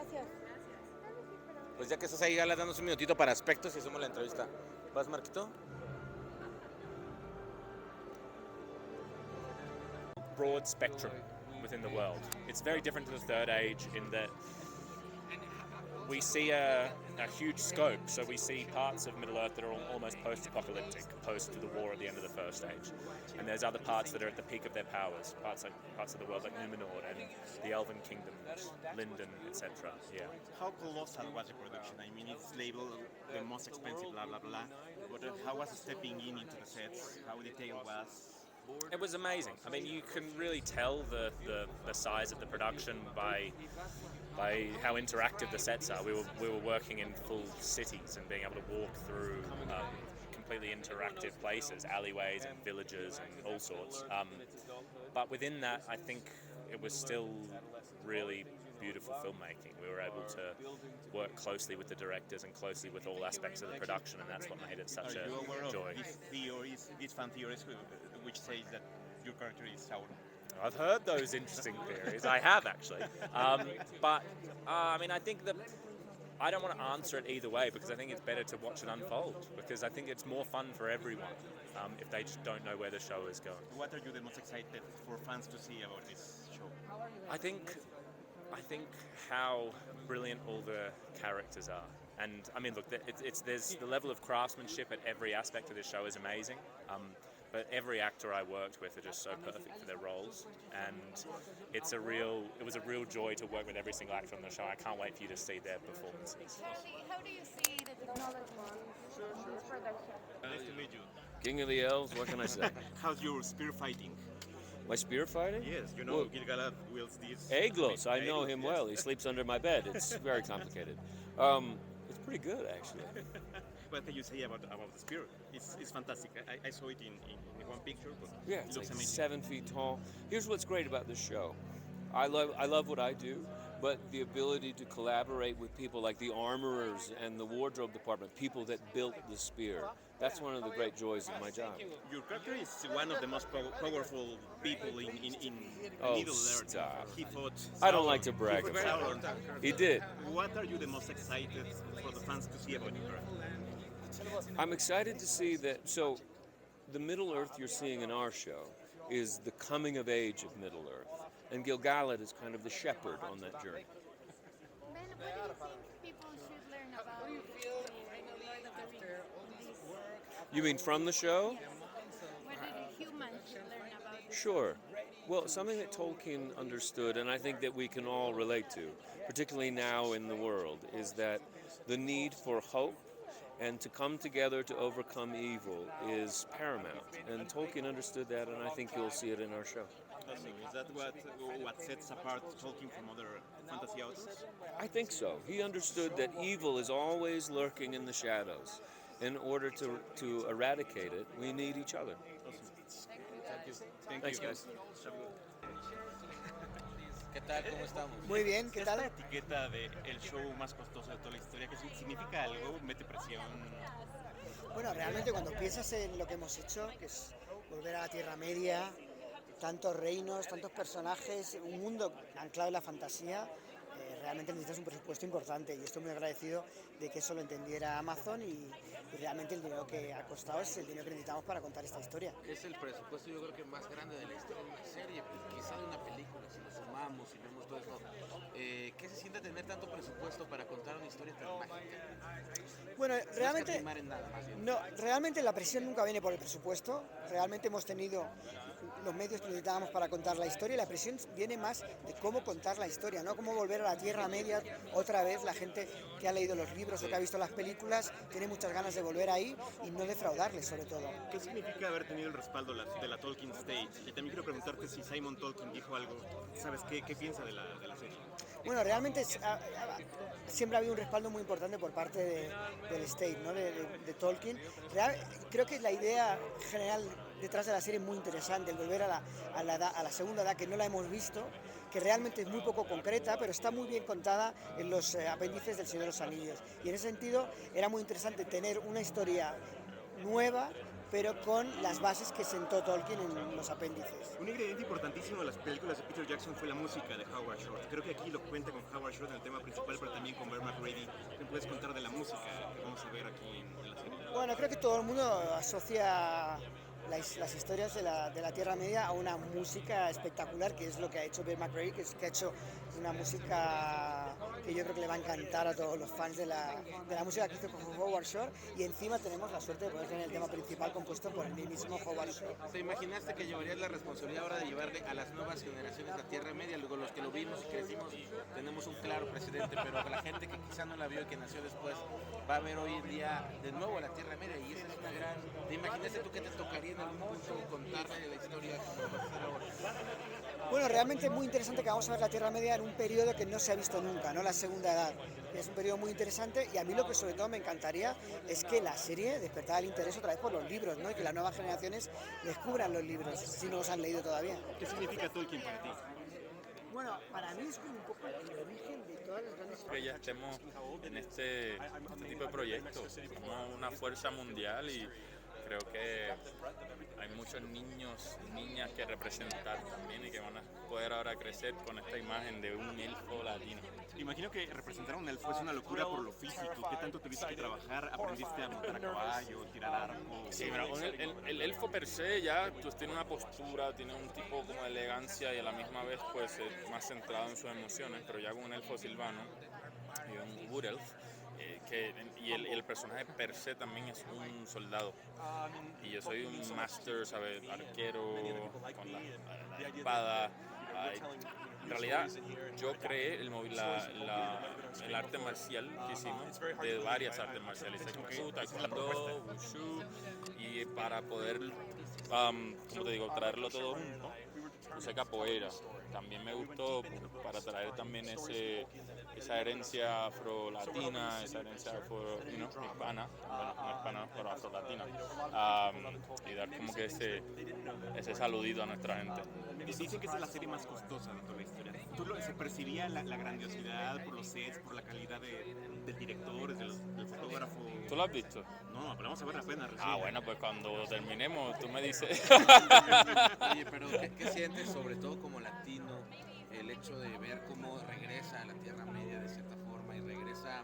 Gracias. Pues ya que estás ahí, Gala, danos un minutito para aspectos y hacemos la entrevista. ¿Vas, Marquito? Broad spectrum within the world. It's very different to the Third Age in that we see a huge scope. So we see parts of Middle Earth that are almost post-apocalyptic, post to the war at the end of the First Age, and there's other parts that are at the peak of their powers, parts of the world like Numenor and the Elven Kingdoms, Lindon, etc. Yeah. How colossal was the production? I mean, it's labeled the most expensive, blah, blah, blah. But how was stepping into the sets? How detailed was? It was amazing. I mean, you can really tell the size of the production by how interactive the sets are. We were working in full cities and being able to walk through completely interactive places, alleyways and villages and all sorts. But within that, I think it was still really beautiful filmmaking. We were able to work closely with the directors and closely with all aspects of the production, and that's what made it such a joy. These fan theories which say that your character is Sauron? I've heard those interesting theories. I have actually, but I mean, I think that I don't want to answer it either way because I think it's better to watch it unfold because I think it's more fun for everyone if they just don't know where the show is going. What are you the most excited for fans to see about this show? I think how brilliant all the characters are. And I mean, look, there's the level of craftsmanship at every aspect of this show is amazing. But every actor I worked with are just so perfect for their roles, and it was a real joy to work with every single actor on the show. I can't wait for you to see their performances. Charlie, how do you see the technology in this production? Nice to meet you. King of the Elves, what can I say? How's your spear fighting? My spear fighting? Yes, you know Gil-galad wields this. Aeglos, I know him well. He sleeps under my bed. It's very complicated. It's pretty good, actually. What can you say about the spear? It's fantastic. I saw it in one picture, but Yeah, it it's looks like amazing. 7 feet tall. Here's what's great about this show. I love what I do, but the ability to collaborate with people like the armorers and the wardrobe department, people that built the spear. That's one of the great joys of my job. Your character is one of the most powerful people in Oh, Middle Earth. stop. He fought. I don't like Sauron. to brag He fought about it. Sauron. He did. What are you the most excited for the fans to see about your character? I'm excited to see that. So, the Middle Earth you're seeing in our show is the coming of age of Middle Earth, and Gil-galad is kind of the shepherd on that journey. Ben, what do you think people should learn about Lord of the Rings? You mean from the show? What do the humans should learn about this? Sure. Well, something that Tolkien understood, and I think that we can all relate to, particularly now in the world, is that the need for hope and to come together to overcome evil is paramount. And Tolkien understood that, and I think you'll see it in our show. Is that what sets apart Tolkien from other fantasy authors? I think so. He understood that evil is always lurking in the shadows. In order to eradicate it, we need each other. Thank Thanks, you. guys. ¿Qué tal? ¿Cómo estamos? Muy bien, ¿qué Esta tal? etiqueta de el show más costoso de toda la historia, ¿qué significa algo? ¿Mete presión? Bueno, realmente cuando piensas en lo que hemos hecho, que es volver a la Tierra Media, tantos reinos, tantos personajes, un mundo anclado en la fantasía, realmente necesitas un presupuesto importante y estoy muy agradecido de que eso lo entendiera Amazon y realmente el dinero que ha costado es el dinero que necesitamos para contar esta historia. Es el presupuesto, yo creo que más grande de la historia de una serie, quizá de una película, si lo sumamos y vemos todo eso. ¿Qué se siente tener tanto presupuesto para contar una historia tan mágica? Bueno, No realmente, escatimar en nada, más bien. no, realmente la presión nunca viene por el presupuesto, realmente hemos tenido los medios que necesitábamos para contar la historia y la presión viene más de cómo contar la historia, no cómo volver a la Tierra Media otra vez. La gente que ha leído los libros o que ha visto las películas tiene muchas ganas de volver ahí y no defraudarles sobre todo. ¿Qué significa haber tenido el respaldo de la Tolkien Stage? Y también quiero preguntarte si Simon Tolkien dijo algo, ¿sabes qué piensa de la serie? Bueno, realmente siempre ha habido un respaldo muy importante por parte del State, ¿no? de Tolkien. Creo que la idea general detrás de la serie es muy interesante, el volver a la segunda edad, que no la hemos visto, que realmente es muy poco concreta, pero está muy bien contada en los apéndices del Señor de los Anillos. Y en ese sentido era muy interesante tener una historia nueva, pero con las bases que sentó Tolkien en los apéndices. Un ingrediente importantísimo de las películas de Peter Jackson fue la música de Howard Shore. Creo que aquí lo cuenta con Howard Shore en el tema principal, pero también con Bear McCready. ¿Qué puedes contar de la música que vamos a ver aquí en la serie? Bueno, creo que todo el mundo asocia las historias de la Tierra Media a una música espectacular, que es lo que ha hecho Bear McCreary, que ha hecho una música que yo creo que le va a encantar a todos los fans de la música que hizo con Howard Shore, y encima tenemos la suerte de poder tener el tema principal compuesto por el mismo Howard Shore. ¿Te imaginaste que llevarías la responsabilidad ahora de llevarle a las nuevas generaciones la Tierra Media? Luego los que lo vimos y crecimos tenemos un claro precedente, pero la gente que quizá no la vio y que nació después va a ver hoy en día de nuevo la Tierra Media, y esa es una gran... ¿Te imaginaste tú que te tocaría en algún punto contarle la historia como lo vas a hacer ahora? Bueno, realmente es muy interesante que vamos a ver la Tierra Media en un periodo que no se ha visto nunca, ¿no? La Segunda Edad. Es un periodo muy interesante, y a mí lo que sobre todo me encantaría es que la serie despertara el interés otra vez por los libros, ¿no? Y que las nuevas generaciones descubran los libros, si no los han leído todavía. ¿Qué significa Tolkien para ti? Bueno, para mí es como un poco el origen de todas las grandes... Que ya estemos en este tipo de proyectos, somos una fuerza mundial y creo que hay muchos niños y niñas que representar también y que van a poder ahora crecer con esta imagen de un elfo latino. Imagino que representar a un elfo es una locura por lo físico. ¿Qué tanto tuviste que trabajar? ¿Aprendiste a montar a caballo, tirar arco? Sí, mira, el elfo per se ya pues, tiene una postura, tiene un tipo como de elegancia y a la misma vez pues más centrado en sus emociones, pero ya con un elfo silvano y un wood elf, y el personaje per se también es un soldado. Y yo soy un master, ¿sabes? Arquero, con la espada. En realidad, yo creé el arte marcial que hicimos, de varias artes marciales, Kung Fu, Taekwondo, Wushu, y para poder, como te digo, traerlo todo junto, usé capoeira. También me gustó para traer también esa herencia afro-latina, esa herencia hispana, bueno, no hispana, pero afro-latina, y dar como que ese saludito a nuestra gente. Dicen que es la serie más costosa de toda la historia. ¿Tú se percibía la grandiosidad por los sets, por la calidad del director, del fotógrafo? ¿Tú lo has visto? No, pero vamos a ver apenas recién. Ah, bueno, pues cuando terminemos tú me dices. Oye, pero ¿qué sientes, sobre todo como latino, el hecho de ver cómo regresa a la Tierra Media de cierta forma y regresa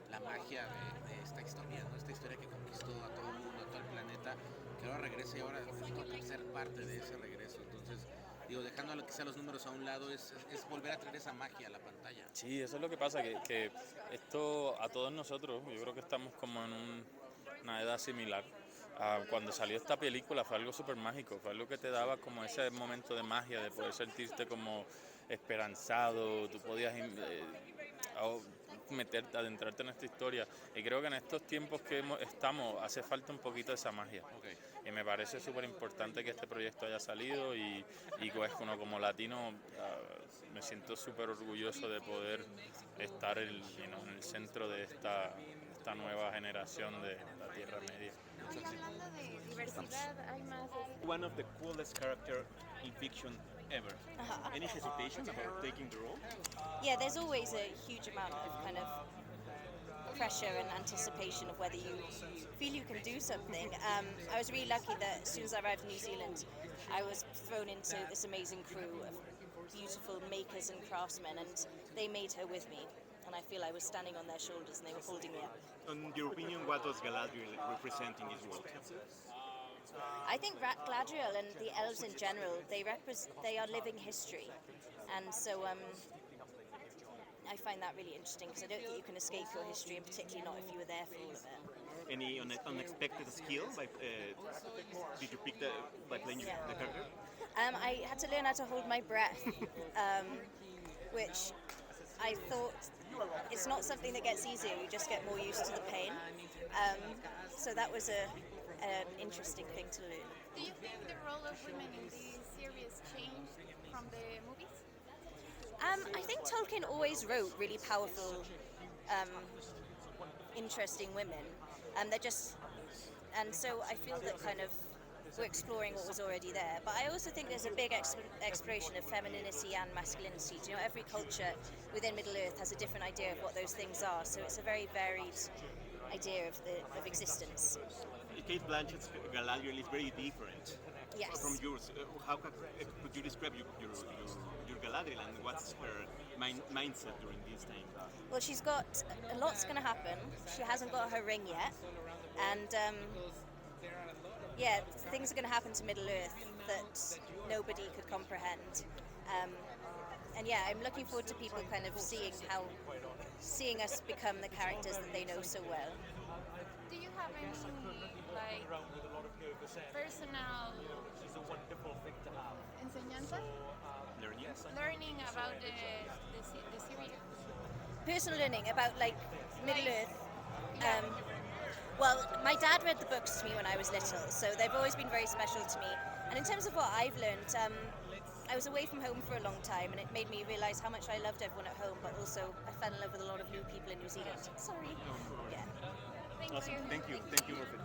la magia de esta historia, ¿no? Esta historia que conquistó a todo el mundo, a todo el planeta, que ahora regresa y ahora nos toca ser parte de ese regreso? Entonces, digo, dejando quizá los números a un lado, es volver a traer esa magia a la pantalla. Sí, eso es lo que pasa, que esto a todos nosotros, yo creo que estamos como en una edad similar. Cuando salió esta película fue algo súper mágico, fue algo que te daba como ese momento de magia, de poder sentirte como esperanzado, tú podías adentrarte en esta historia, y creo que en estos tiempos que estamos hace falta un poquito de esa magia. Okay. Y me parece súper importante que este proyecto haya salido y pues uno como latino me siento súper orgulloso de poder estar en el centro de esta nueva generación de la Tierra Media. Y hablando de diversidad, hay más... One of the coolest characters in fiction ever. Any hesitation about taking the role? Yeah, there's always a huge amount of kind of pressure and anticipation of whether you feel you can do something. I was really lucky that as soon as I arrived in New Zealand, I was thrown into this amazing crew of beautiful makers and craftsmen, and they made her with me. And I feel I was standing on their shoulders and they were holding me up. In your opinion, what does Galadriel represent in this world? I think Galadriel and the elves in general, they are living history. And so I find that really interesting, because I don't think you can escape your history, and particularly not if you were there for all of it. Any unexpected skill did you pick by playing the character? I had to learn how to hold my breath, which I thought it's not something that gets easier, you just get more used to the pain. So that was an interesting thing to learn. Do you think the role of women in the series changed from the movies? I think Tolkien always wrote really powerful, interesting women. And so I feel that kind of we're exploring what was already there. But I also think there's a big exploration of femininity and masculinity. You know, every culture within Middle-earth has a different idea of what those things are. So it's a very varied idea of existence. Kate Blanchett's Galadriel is very different Yes. from yours. How could you describe your Galadriel and what's her mindset during this time? Well, she's got a lot's going to happen. She hasn't got her ring yet, and yeah, things are going to happen to Middle Earth that nobody could comprehend. And yeah, I'm looking forward to people kind of seeing us become the characters that they know so well. Do you have any like personal enseñanzas? Learning about the series? Personal learning about like Middle Earth. Well, my dad read the books to me when I was little, so they've always been very special to me. And in terms of what I've learned, I was away from home for a long time, and it made me realise how much I loved everyone at home, but also I fell in love with a lot of new people in New Zealand. Sorry. Yeah. Thank Awesome. you. Thank you. Thank you, Murphy.